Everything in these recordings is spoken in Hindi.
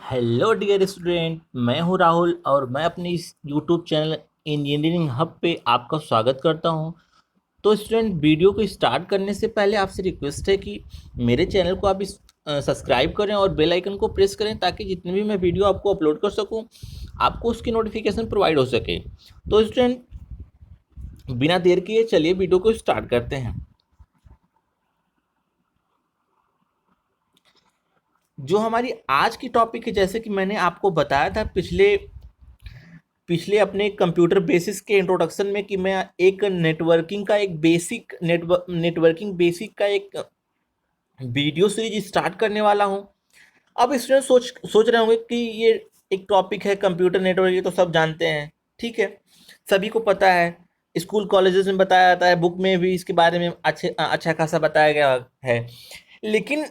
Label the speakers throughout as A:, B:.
A: हेलो डियर स्टूडेंट, मैं हूं राहुल और मैं अपने इस यूट्यूब चैनल इंजीनियरिंग हब पे आपका स्वागत करता हूं। तो स्टूडेंट, वीडियो को स्टार्ट करने से पहले आपसे रिक्वेस्ट है कि मेरे चैनल को आप सब्सक्राइब करें और बेल आइकन को प्रेस करें ताकि जितने भी मैं वीडियो आपको अपलोड कर सकूं आपको उसकी नोटिफिकेशन प्रोवाइड हो सके। तो स्टूडेंट, बिना देर किए चलिए वीडियो को स्टार्ट करते हैं। जो हमारी आज की टॉपिक है, जैसे कि मैंने आपको बताया था पिछले पिछले अपने कंप्यूटर बेसिक्स के इंट्रोडक्शन में कि मैं एक नेटवर्किंग बेसिक का एक वीडियो सीरीज स्टार्ट करने वाला हूं। अब स्टूडेंट सोच रहे होंगे कि ये एक टॉपिक है कंप्यूटर नेटवर्क, ये तो सब जानते हैं, ठीक है, सभी को पता है, स्कूल कॉलेजेस में बताया जाता है, बुक में भी इसके बारे में अच्छा खासा बताया गया है। लेकिन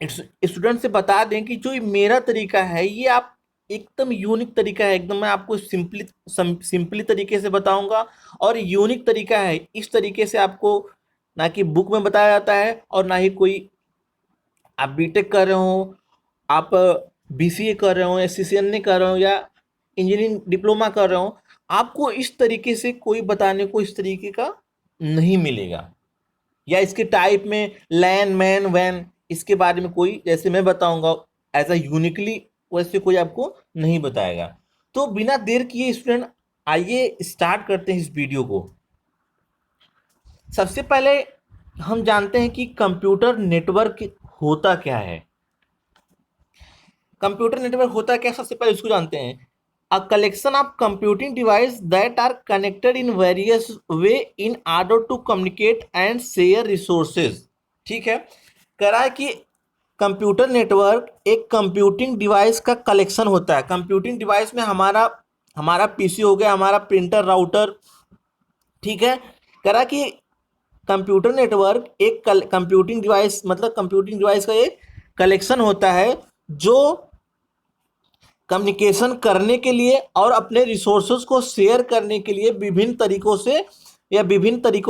A: स्टूडेंट से बता दें कि जो ये मेरा तरीका है ये आप एकदम यूनिक तरीका है, एकदम मैं आपको सिंपली तरीके से बताऊंगा और यूनिक तरीका है। इस तरीके से आपको ना कि बुक में बताया जाता है और ना ही कोई, आप बीटेक कर रहे हो, आप बीसीए कर रहे हो या सीसीएनए कर रहे हो या इंजीनियरिंग डिप्लोमा कर रहे हो, आपको इस तरीके से कोई बताने को इस तरीके का नहीं मिलेगा। या इसके टाइप में लैन मैन वैन इसके बारे में कोई, जैसे मैं बताऊंगा एज अ यूनिकली, वैसे कोई आपको नहीं बताएगा। तो बिना देर किए स्टूडेंट, आइए स्टार्ट करते हैं इस वीडियो को। सबसे पहले हम जानते हैं कि कंप्यूटर नेटवर्क होता क्या है। कंप्यूटर नेटवर्क होता क्या, सबसे पहले इसको जानते हैं। A collection of computing device that are connected in various way in order to communicate and share resources. ठीक है, कह रहा है कि कंप्यूटर नेटवर्क एक कंप्यूटिंग डिवाइस का कलेक्शन होता है। कंप्यूटिंग डिवाइस में हमारा हमारा पीसी हो गया, हमारा प्रिंटर, राउटर, ठीक है। कह रहा है कि कंप्यूटर नेटवर्क एक कंप्यूटिंग डिवाइस, मतलब कंप्यूटिंग डिवाइस का एक कलेक्शन होता है जो कम्युनिकेशन करने के लिए और अपने रिसोर्सेज को शेयर करने के लिए विभिन्न तरीकों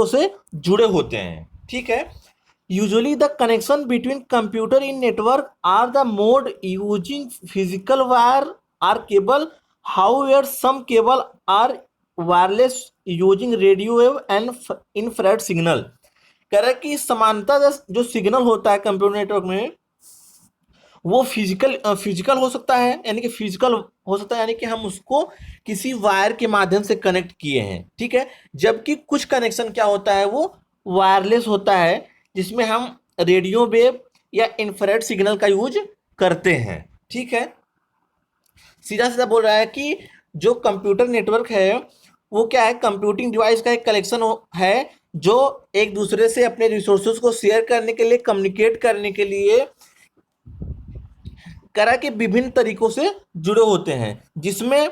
A: से जुड़े होते हैं, ठीक है। Usually the connection between computer in network are the mode using physical wire or cable, however some cable are wireless using radio wave and infrared signal. कह रहा है कि समानता जो सिग्नल होता है कंप्यूटर नेटवर्क में वो फिजिकल हो सकता है, यानी कि फिजिकल हो सकता है, यानी कि हम उसको किसी वायर के माध्यम से कनेक्ट किए हैं, ठीक है। जबकि कुछ कनेक्शन क्या होता है, वो वायरलेस होता है, जिसमें हम रेडियो वेव या इंफ्रारेड सिग्नल का यूज करते हैं, ठीक है। सीधा सीधा बोल रहा है कि जो कंप्यूटर नेटवर्क है वो क्या है, कंप्यूटिंग डिवाइस का एक कलेक्शन है जो एक दूसरे से अपने रिसोर्सेज को शेयर करने के लिए, कम्युनिकेट करने के लिए करा के विभिन्न तरीकों से जुड़े होते हैं। जिसमें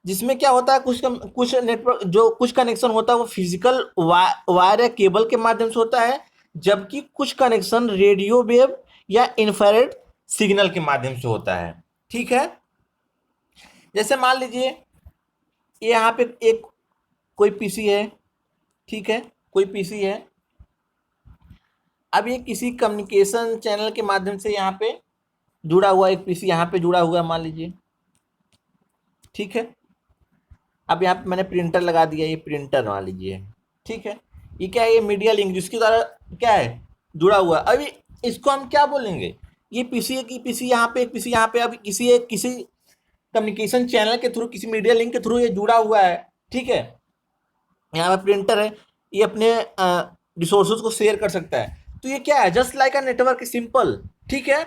A: जिसमें क्या होता है, कुछ नेटवर्क, जो कुछ कनेक्शन होता है वो फिजिकल वायर या केबल के माध्यम से होता है, जबकि कुछ कनेक्शन रेडियो वेव या इंफ्रारेड सिग्नल के माध्यम से होता है, ठीक है। जैसे मान लीजिए ये यहाँ पे एक कोई पीसी है, ठीक है, कोई पीसी है। अब ये किसी कम्युनिकेशन चैनल के माध्यम से यहाँ पे जुड़ा हुआ, एक पीसी यहाँ पे जुड़ा हुआ है मान लीजिए, ठीक है। अब यहाँ पे मैंने प्रिंटर लगा दिया, ये प्रिंटर मान लीजिए, ठीक है। ये क्या है, ये मीडिया लिंक जिसके द्वारा क्या है, जुड़ा हुआ है। अभी इसको हम क्या बोलेंगे, ये पीसी है कि पीसी यहाँ पे, एक पीसी यहाँ पे, अभी किसी कम्युनिकेशन चैनल के थ्रू, किसी मीडिया लिंक के थ्रू ये जुड़ा हुआ है, ठीक है। यहाँ पे प्रिंटर है, ये अपने रिसोर्सेज को शेयर कर सकता है। तो ये क्या है, just like a network, simple, ठीक है।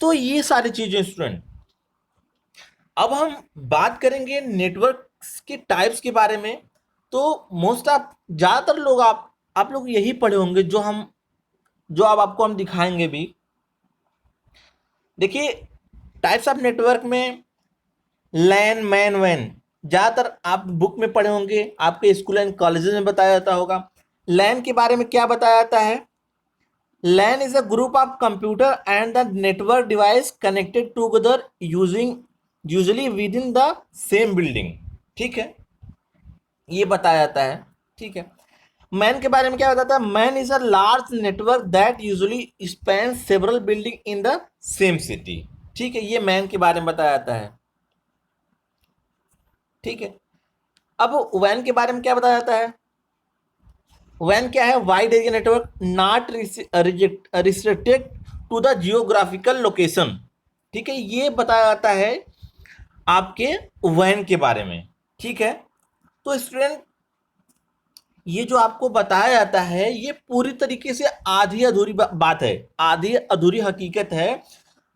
A: तो ये सारी चीजें स्टूडेंट, अब हम बात करेंगे नेटवर्क के टाइप्स के बारे में। तो मोस्ट ऑफ ज़्यादातर लोग, आप लोग यही पढ़े होंगे जो अब आपको हम दिखाएंगे भी। देखिए, टाइप्स ऑफ नेटवर्क में लैन मैन वैन ज़्यादातर आप बुक में पढ़े होंगे, आपके स्कूल एंड कॉलेजेस में बताया जाता होगा। लैन के बारे में क्या बताया जाता है, LAN is a group of computer and the network device connected together using usually within the same building, ठीक है, ये बताया जाता है, ठीक है। मैन के बारे में क्या बताता है, man is a large network that usually span several building in the same city, ठीक है, ये मैन के बारे में बताया जाता है। ठीक है, अब वैन के बारे में क्या बताया जाता है? वैन क्या है? Wide area network not restricted to the geographical location. ठीक है, ये बताया जाता है आपके वैन के बारे में। ठीक है, तो स्टूडेंट ये जो आपको बताया जाता है ये पूरी तरीके से आधी अधूरी बात है, आधी अधूरी हकीकत है।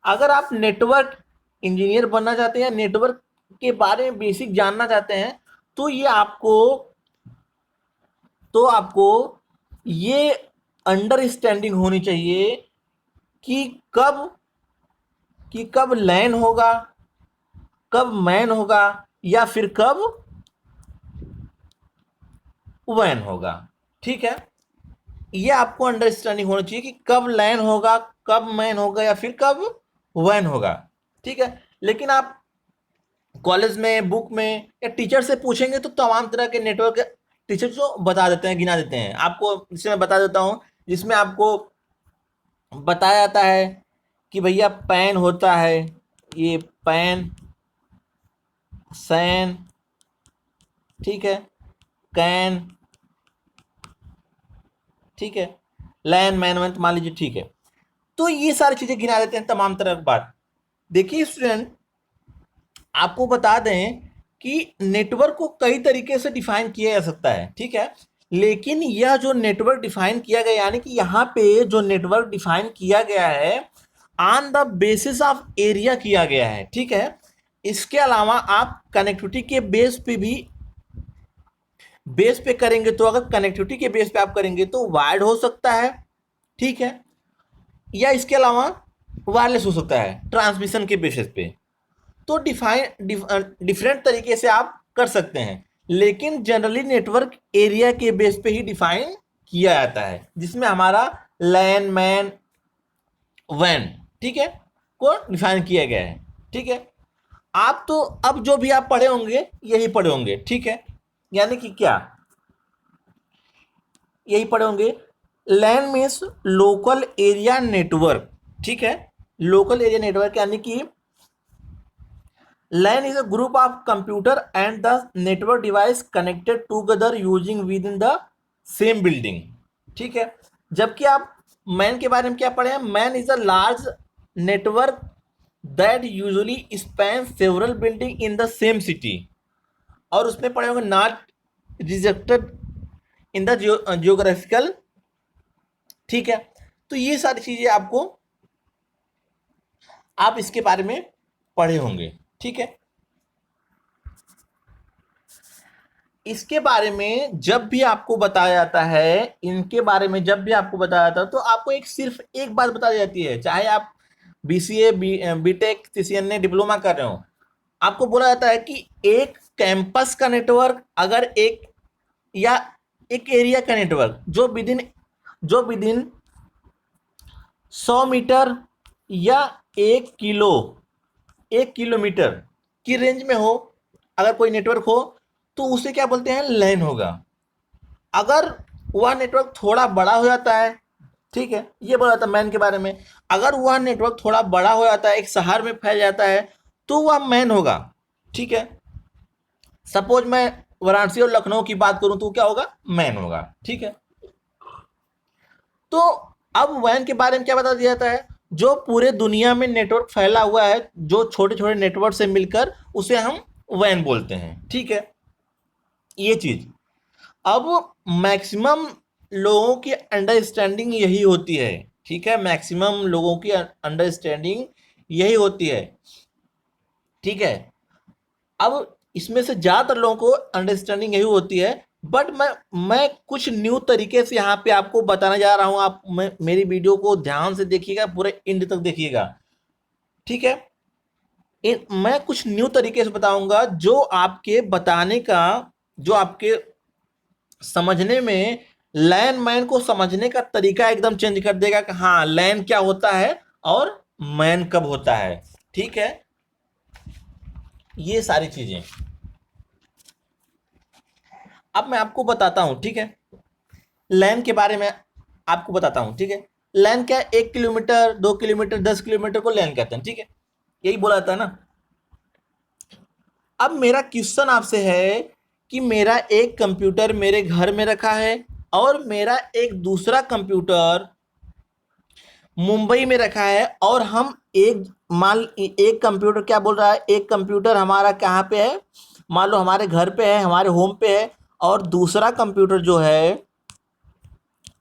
A: अगर आप नेटवर्क इंजीनियर बनना चाहते हैं, नेटवर्क के बारे में बेसिक जानना चाहते हैं, तो आपको ये अंडरस्टैंडिंग होनी चाहिए कि कब लैन होगा, कब मैन होगा, या फिर कब वैन होगा। ठीक है, ये आपको अंडरस्टैंडिंग होना चाहिए कि कब लैन होगा, कब मैन होगा, या फिर कब वैन होगा। ठीक है, लेकिन आप कॉलेज में, बुक में या टीचर से पूछेंगे तो तमाम तरह के नेटवर्क टीचर जो बता देते हैं, गिना देते हैं आपको। जिसमें मैं बता देता हूँ, जिसमें आपको बताया जाता है कि भैया पैन होता है, ये पैन, सैन, ठीक है, कैन, ठीक है, लैन, मैन, वैन, मान लीजिए। ठीक है, तो ये सारी चीजें गिना देते हैं, तमाम तरह की बात। देखिए स्टूडेंट, आपको बता दें कि नेटवर्क को कई तरीके से डिफाइन किया जा सकता है। ठीक है, लेकिन यह जो नेटवर्क डिफाइन किया गया, यानी कि यहाँ पे जो नेटवर्क डिफाइन किया गया है on the basis of area किया गया है। ठीक है, इसके अलावा आप कनेक्टिविटी के बेस पे करेंगे, तो अगर कनेक्टिविटी के बेस पे आप करेंगे तो वायर्ड हो सकता है। ठीक है, या इसके अलावा वायरलेस हो सकता है ट्रांसमिशन के बेसिस पे। तो डिफरेंट तरीके से आप कर सकते हैं, लेकिन जनरली नेटवर्क एरिया के बेस पे ही डिफाइन किया जाता है, जिसमें हमारा लैन, मैन, वैन, ठीक है, को डिफाइन किया गया है। ठीक है, आप तो अब जो भी आप पढ़े होंगे यही पढ़े होंगे। ठीक है, यानी कि क्या यही पढ़े होंगे, लैन मीन्स लोकल एरिया नेटवर्क। ठीक है, लोकल एरिया नेटवर्क यानी कि LAN is a group of computer and the network device connected together using within the same building। ठीक है, जबकि आप मैन के बारे में क्या पढ़े हैं? Man is a large network that usually span several building in the same city. और उसमें पढ़े होंगे not rejected in the geographical. ठीक है, तो ये सारी चीजें आपको, आप इसके बारे में पढ़े होंगे। ठीक है, इसके बारे में जब भी आपको बताया जाता है, इनके बारे में जब भी आपको बताया जाता है, तो आपको सिर्फ एक बात बताई जाती है, चाहे आप बीसीए, बीटेक, सीसीएनए, डिप्लोमा कर रहे हो, आपको बोला जाता है कि एक कैंपस का नेटवर्क, अगर या एक एरिया का नेटवर्क जो विद इन 100 मीटर या 1 किलोमीटर की रेंज में हो, अगर कोई नेटवर्क हो, तो उसे क्या बोलते हैं? लैन होगा। अगर वह नेटवर्क थोड़ा बड़ा हो जाता है, ठीक है, ये बोला था मैन के बारे में, अगर वह नेटवर्क थोड़ा बड़ा हो जाता है, एक शहर में फैल जाता है, तो वह मैन होगा। ठीक है, सपोज मैं वाराणसी और लखनऊ की बात करूं तो क्या होगा? मैन होगा। ठीक है, तो अब वैन के बारे में क्या बता दिया जाता है? जो पूरे दुनिया में नेटवर्क फैला हुआ है, जो छोटे छोटे नेटवर्क से मिलकर, उसे हम वैन बोलते हैं। ठीक है, ये चीज अब मैक्सिमम लोगों की अंडरस्टैंडिंग यही होती है। ठीक है, मैक्सिमम लोगों की अंडरस्टैंडिंग यही होती है। ठीक है, अब इसमें से ज्यादातर लोगों को अंडरस्टैंडिंग यही होती है, बट मैं कुछ न्यू तरीके से यहाँ पे आपको बताने जा रहा हूँ। आप मेरी वीडियो को ध्यान से देखिएगा, पूरे एंड तक देखिएगा। ठीक है, मैं कुछ न्यू तरीके से बताऊंगा जो आपके समझने में, लैन मैन को समझने का तरीका एकदम चेंज कर देगा कि हाँ, लैन क्या होता है और मैन कब होता है। ठीक है, ये सारी चीजें अब मैं आपको बताता हूं। ठीक है, लैन के बारे में आपको बताता हूं। ठीक है, लैन क्या है? 1 किलोमीटर, 2 किलोमीटर, 10 किलोमीटर को लैन कहते हैं। ठीक है, यही बोला जाता है ना। अब मेरा क्वेश्चन आपसे है कि मेरा एक कंप्यूटर मेरे घर में रखा है और मेरा एक दूसरा कंप्यूटर मुंबई में रखा है, और हम एक कंप्यूटर क्या बोल रहा है, एक कंप्यूटर हमारा कहाँ पे है, मान लो हमारे घर पे है, हमारे होम पे है, और दूसरा कंप्यूटर जो है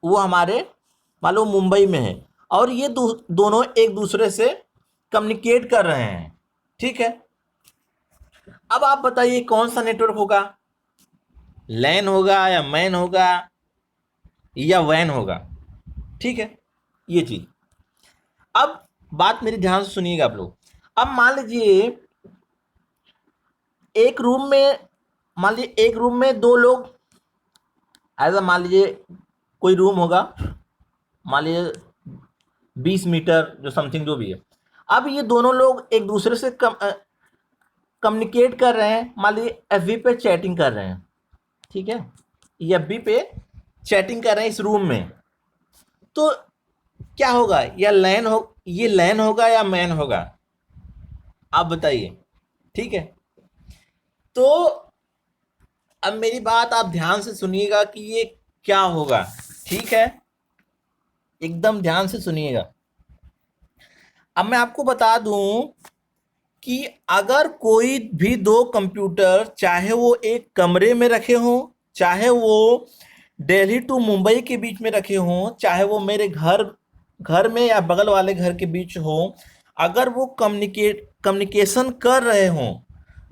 A: वो हमारे मान लो मुंबई में है, और ये दोनों एक दूसरे से कम्युनिकेट कर रहे हैं। ठीक है, अब आप बताइए कौन सा नेटवर्क होगा, लैन होगा या मैन होगा या वैन होगा। ठीक है, ये चीज। अब बात मेरी ध्यान से सुनिएगा आप लोग। अब मान लीजिए एक रूम में, मान लीजिए एक रूम में दो लोग, ऐसा मान लीजिए कोई रूम होगा, मान लीजिए 20 मीटर जो समथिंग जो भी है। अब ये दोनों लोग एक दूसरे से कम्युनिकेट कर रहे हैं, मान लीजिए एफबी पे चैटिंग कर रहे हैं। ठीक है, ये एफबी पे चैटिंग कर रहे हैं इस रूम में। तो क्या होगा, ये लैन होगा या मैन होगा, आप बताइए। ठीक है, तो अब मेरी बात आप ध्यान से सुनिएगा कि ये क्या होगा। ठीक है, एकदम ध्यान से सुनिएगा। अब मैं आपको बता दूं कि अगर कोई भी दो कंप्यूटर, चाहे वो एक कमरे में रखे हों, चाहे वो दिल्ली टू मुंबई के बीच में रखे हों, चाहे वो मेरे घर घर में या बगल वाले घर के बीच हो, अगर वो कम्युनिकेशन कर रहे हों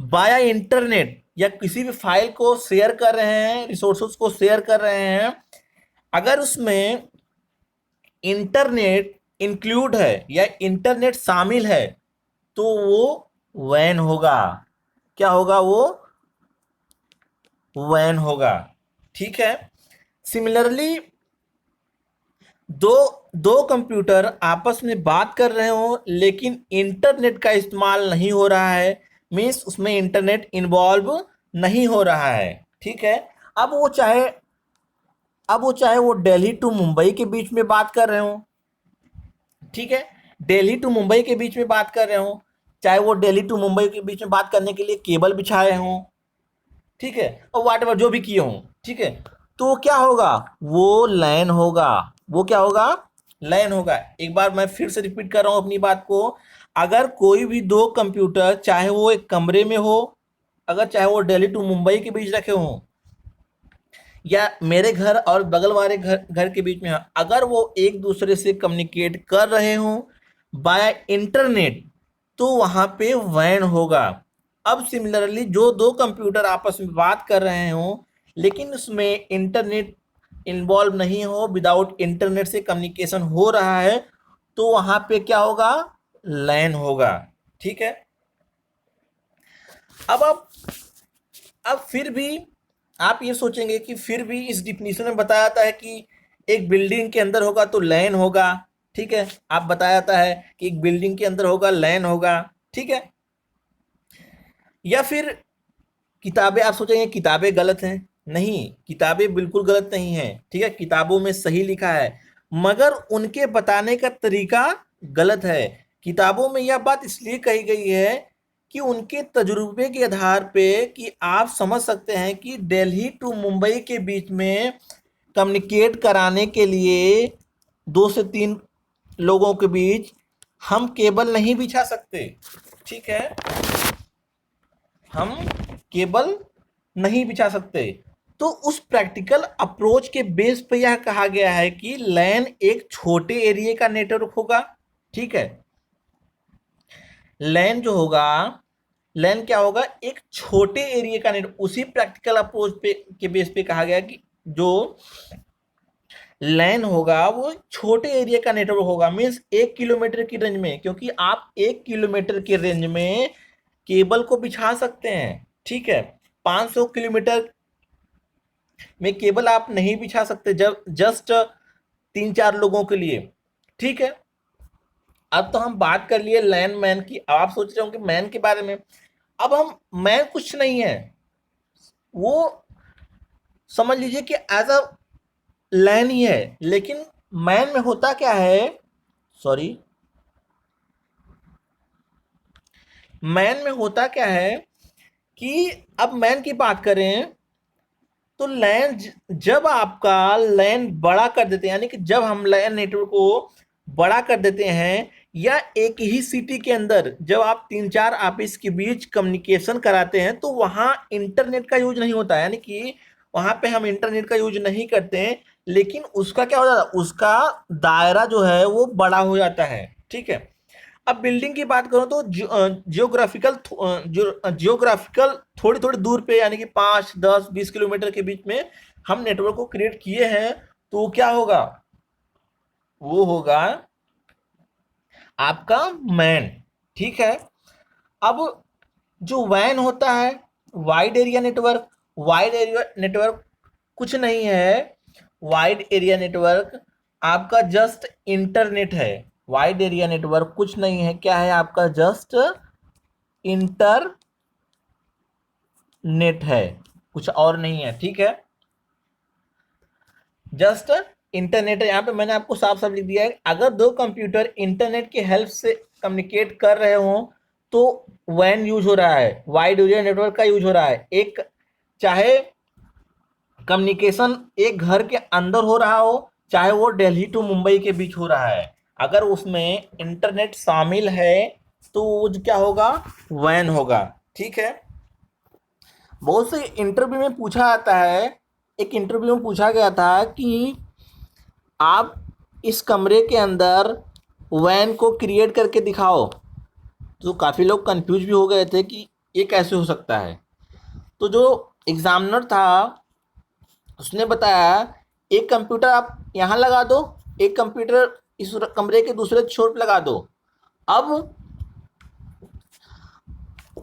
A: बाया इंटरनेट, या किसी भी फाइल को शेयर कर रहे हैं, रिसोर्सेज को शेयर कर रहे हैं, अगर उसमें इंटरनेट इंक्लूड है या इंटरनेट शामिल है, तो वो वैन होगा। क्या होगा, वो वैन होगा। ठीक है, सिमिलरली दो दो कंप्यूटर आपस में बात कर रहे हो लेकिन इंटरनेट का इस्तेमाल नहीं हो रहा है, मीन्स उसमें इंटरनेट इन्वॉल्व नहीं हो रहा है। ठीक है, अब वो चाहे अब वो चाहे वो दिल्ली टू मुंबई के बीच में बात कर रहे हो। ठीक है, दिल्ली टू मुंबई के बीच में बात कर रहे हो, चाहे वो दिल्ली टू मुंबई के बीच में बात करने के लिए केबल बिछाए हों, ठीक है, और वाट एवर जो भी किए हों। ठीक है, तो क्या होगा, वो लैन होगा। वो क्या होगा, लैन होगा। एक बार मैं फिर से रिपीट कर रहा हूं अपनी बात को। अगर कोई भी दो कंप्यूटर, चाहे वो एक कमरे में हो, अगर चाहे वो दिल्ली टू मुंबई के बीच रखे हों, या मेरे घर और बगल वाले घर घर के बीच में, अगर वो एक दूसरे से कम्युनिकेट कर रहे हों बाय इंटरनेट, तो वहां पे वैन होगा। अब सिमिलरली जो दो कंप्यूटर आपस में बात कर रहे हों लेकिन उसमें इंटरनेट इन्वॉल्व नहीं हो, विदाउट इंटरनेट से कम्युनिकेशन हो रहा है, तो वहां पे क्या होगा, लैन होगा। ठीक है, अब आप अब फिर भी आप ये सोचेंगे कि फिर भी इस डिफिनीशन में बताया जाता है कि एक बिल्डिंग के अंदर होगा तो लैन होगा। ठीक है, आप बताया जाता है कि एक बिल्डिंग के अंदर होगा, लैन होगा। ठीक है, या फिर किताबें, आप सोचेंगे किताबें गलत हैं। नहीं, किताबें बिल्कुल गलत नहीं है। ठीक है, किताबों में सही लिखा है, मगर उनके बताने का तरीका गलत है। किताबों में यह बात इसलिए कही गई है कि उनके तजुर्बे के आधार पे कि आप समझ सकते हैं कि दिल्ली टू मुंबई के बीच में कम्युनिकेट कराने के लिए 2 से 3 लोगों के बीच हम केबल नहीं बिछा सकते। ठीक है, हम केबल नहीं बिछा सकते। तो उस प्रैक्टिकल अप्रोच के बेस पे यह कहा गया है कि लैन एक छोटे एरिया का नेटवर्क होगा। ठीक है, लैन जो होगा, लैन क्या होगा, एक छोटे एरिया का नेटवर्क। उसी प्रैक्टिकल अप्रोच पे के बेस पे कहा गया कि जो लैन होगा वो छोटे एरिया का नेटवर्क होगा, मीन्स 1 किलोमीटर की रेंज में, क्योंकि आप 1 किलोमीटर के रेंज में केबल को बिछा सकते हैं। ठीक है, 500 किलोमीटर में केबल आप नहीं बिछा सकते, जब जस्ट 3-4 लोगों के लिए। ठीक है, अब तो हम बात कर लिए लैन मैन की। अब आप सोच रहे हो कि मैन के बारे में। अब हम मैन कुछ नहीं है, वो समझ लीजिए कि एज अ लैन ही है, लेकिन मैन में होता क्या है, सॉरी, मैन में होता क्या है कि अब मैन की बात करें तो लैन, जब आपका लैन बड़ा कर देते हैं, यानी कि जब हम लैन नेटवर्क को बड़ा कर देते हैं, या एक ही सिटी के अंदर जब आप 3-4 ऑफिस के बीच कम्युनिकेशन कराते हैं, तो वहाँ इंटरनेट का यूज नहीं होता है, यानी कि वहाँ पे हम इंटरनेट का यूज नहीं करते हैं, लेकिन उसका क्या हो जाता है, उसका दायरा जो है वो बड़ा हो जाता है। ठीक है। अब बिल्डिंग की बात करूं तो जियोग्राफिकल थोड़ी थोड़ी दूर पे, यानी कि 5, 10, 20 किलोमीटर के बीच में हम नेटवर्क को क्रिएट किए हैं, तो क्या होगा, वो होगा आपका मैन। ठीक है। अब जो वैन होता है, wide area network, wide area network कुछ नहीं है, वाइड एरिया नेटवर्क आपका जस्ट इंटरनेट है। वाइड एरिया नेटवर्क कुछ नहीं है, क्या है आपका, जस्ट इंटरनेट है, कुछ और नहीं है। ठीक है। जस्ट इंटरनेट है। यहाँ पे मैंने आपको साफ साफ लिख दिया है, अगर दो कंप्यूटर इंटरनेट की हेल्प से कम्युनिकेट कर रहे हो तो वैन यूज हो रहा है, वाइड एरिया नेटवर्क का यूज हो रहा है। एक चाहे कम्युनिकेशन एक घर के अंदर हो रहा हो, चाहे वो दिल्ली टू मुंबई के बीच हो रहा है, अगर उसमें इंटरनेट शामिल है तो वो क्या होगा, वैन होगा। ठीक है। बहुत से इंटरव्यू में पूछा जाता है, एक इंटरव्यू में पूछा गया था कि आप इस कमरे के अंदर वैन को क्रिएट करके दिखाओ, तो काफ़ी लोग कंफ्यूज भी हो गए थे कि ये कैसे हो सकता है। तो जो एग्जामिनर था उसने बताया, एक कंप्यूटर आप यहाँ लगा दो, एक कंप्यूटर इस कमरे के दूसरे छोर पे लगा दो। अब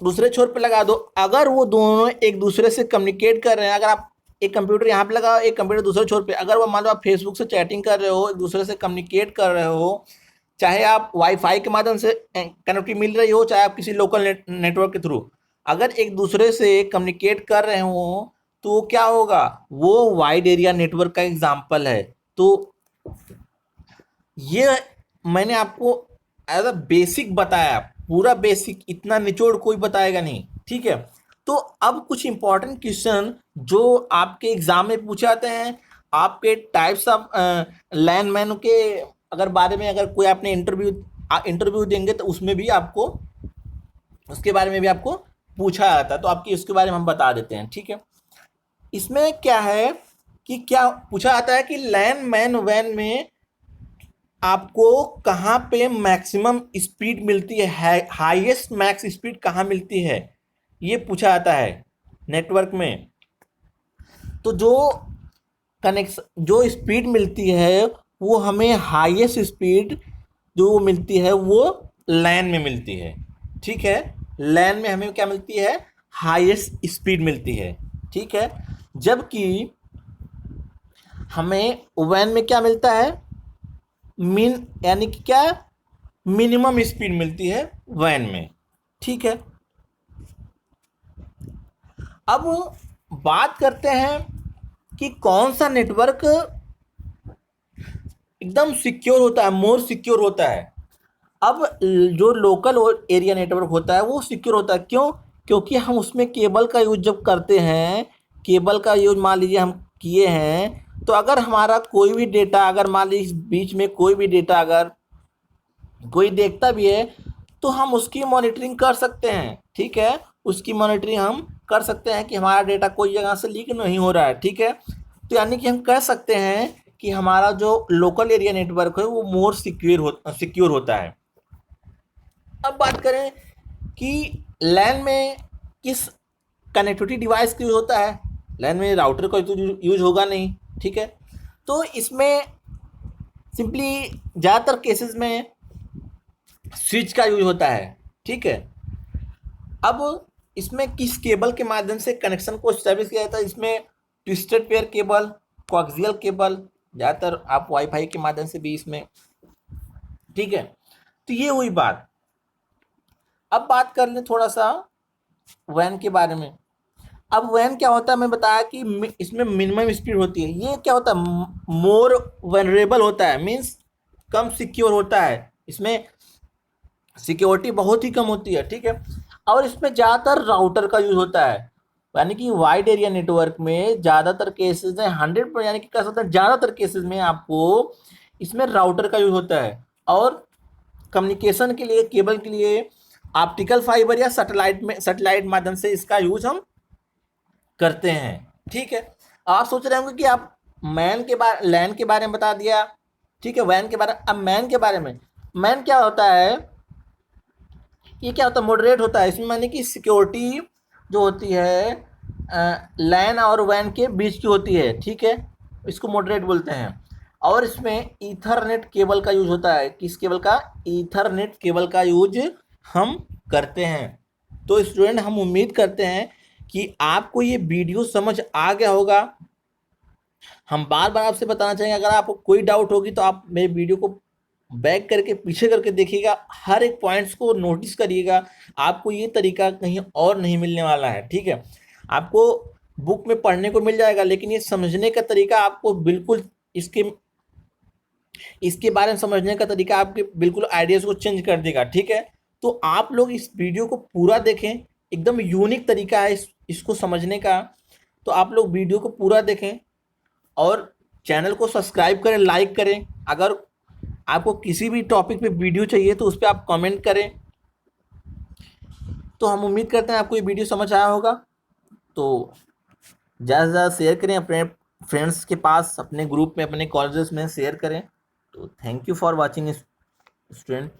A: दूसरे छोर पे लगा दो, अगर वो दोनों एक दूसरे से कम्युनिकेट कर रहे हैं, अगर आप एक कंप्यूटर यहाँ पे लगाओ, एक कंप्यूटर दूसरे छोर पे, अगर वो मान लो आप फेसबुक से चैटिंग कर रहे हो, एक दूसरे से कम्युनिकेट कर रहे हो, चाहे आप वाईफाई के माध्यम से कनेक्टिविटी मिल रही हो, चाहे आप किसी लोकल नेटवर्क के थ्रू अगर एक दूसरे से कम्युनिकेट कर रहे हो, तो क्या होगा, वो वाइड एरिया नेटवर्क का एग्जाम्पल है। तो ये मैंने आपको एज अ बेसिक बताया, पूरा बेसिक, इतना निचोड़ कोई बताएगा नहीं। ठीक है। तो अब कुछ इंपॉर्टेंट क्वेश्चन जो आपके एग्जाम में पूछे जाते हैं, आपके टाइप्स ऑफ लैंडमैन के अगर बारे में, अगर कोई आपने इंटरव्यू देंगे तो उसमें भी आपको उसके बारे में भी आपको पूछा जाता है, तो आपकी उसके बारे में हम बता देते हैं। ठीक है। इसमें क्या है कि क्या पूछा जाता है कि लैंडमैन वैन में आपको कहाँ पे मैक्सिमम स्पीड मिलती है, हाईएस्ट मैक्स स्पीड कहाँ मिलती है, ये पूछा जाता है नेटवर्क में। तो जो कनेक्शन जो स्पीड मिलती है वो हमें हाईएस्ट स्पीड जो मिलती है वो लैन में मिलती है। ठीक है। लैन में हमें क्या मिलती है, हाईएस्ट स्पीड मिलती है। ठीक है। जबकि हमें वैन में क्या मिलता है, मिन यानी कि क्या, मिनिमम स्पीड मिलती है वैन में। ठीक है। अब बात करते हैं कि कौन सा नेटवर्क एकदम सिक्योर होता है, मोर सिक्योर होता है। अब जो लोकल एरिया नेटवर्क होता है वो सिक्योर होता है, क्यों, क्योंकि हम उसमें केबल का यूज जब करते हैं, केबल का यूज मान लीजिए हम किए हैं, तो अगर हमारा कोई भी डेटा, अगर मान लीजिए बीच में कोई भी डेटा अगर कोई देखता भी है तो हम उसकी मॉनिटरिंग कर सकते हैं। ठीक है। उसकी मॉनिटरिंग हम कर सकते हैं कि हमारा डेटा कोई जगह से लीक नहीं हो रहा है। ठीक है। तो यानी कि हम कह सकते हैं कि हमारा जो लोकल एरिया नेटवर्क है वो मोर सिक्योर होता है। अब बात करें कि लैन में किस कनेक्टिविटी डिवाइस का यूज होता है। लैन में राउटर का यूज होगा नहीं। ठीक है। तो इसमें सिंपली ज़्यादातर केसेस में स्विच का यूज होता है। ठीक है। अब इसमें किस केबल के माध्यम से कनेक्शन को स्टैब्लिश किया जाता है, इसमें twisted pair cable, coaxial cable, ज़्यादातर आप वाईफाई के माध्यम से भी इसमें। ठीक है। तो ये हुई बात। अब बात कर लें थोड़ा सा वैन के बारे में। अब वैन क्या होता है, मैं बताया कि इसमें मिनिमम स्पीड होती है, ये क्या होता है, मोर वनरेबल होता है, मीन्स कम सिक्योर होता है, इसमें सिक्योरिटी बहुत ही कम होती है। ठीक है। और इसमें ज़्यादातर राउटर का यूज होता है, यानी कि वाइड एरिया नेटवर्क में ज़्यादातर केसेस में 100 यानी कि कह सकते हैं ज़्यादातर केसेस में आपको इसमें राउटर का यूज होता है। और कम्युनिकेशन के लिए, केबल के लिए ऑप्टिकल फाइबर या सैटेलाइट माध्यम से इसका यूज हम करते हैं। ठीक है, आप सोच रहे होंगे कि आप लैन के बारे में बता दिया, ठीक है, वैन के बारे में। अब मैन के बारे में, मैन क्या होता है, ये क्या होता है, मॉडरेट होता है। इसमें माने कि सिक्योरिटी जो होती है लैन और वैन के बीच की होती है, ठीक है, इसको मॉडरेट बोलते हैं। और इसमें ईथरनेट केबल का यूज होता है। किस केबल का? ईथरनेट केबल का यूज हम करते हैं। तो स्टूडेंट, हम उम्मीद करते हैं कि आपको ये वीडियो समझ आ गया होगा। हम बार बार आपसे बताना चाहेंगे, अगर आपको कोई डाउट होगी तो आप मेरे वीडियो को बैक करके पीछे करके देखिएगा, हर एक पॉइंट्स को नोटिस करिएगा। आपको ये तरीका कहीं और नहीं मिलने वाला है, ठीक है। आपको बुक में पढ़ने को मिल जाएगा, लेकिन ये समझने का तरीका आपको बिल्कुल इसके इसके बारे में समझने का तरीका आपके बिल्कुल आइडियाज को चेंज कर देगा, ठीक है। तो आप लोग इस वीडियो को पूरा देखें, एकदम यूनिक तरीका है इसको समझने का। तो आप लोग वीडियो को पूरा देखें और चैनल को सब्सक्राइब करें, लाइक करें। अगर आपको किसी भी टॉपिक पे वीडियो चाहिए तो उस पर आप कमेंट करें। तो हम उम्मीद करते हैं आपको ये वीडियो समझ आया होगा। तो ज़्यादा से ज़्यादा शेयर करें अपने फ्रेंड्स के पास, अपने ग्रुप में, अपने कॉलेजेस में शेयर करें। तो thank you for watching student.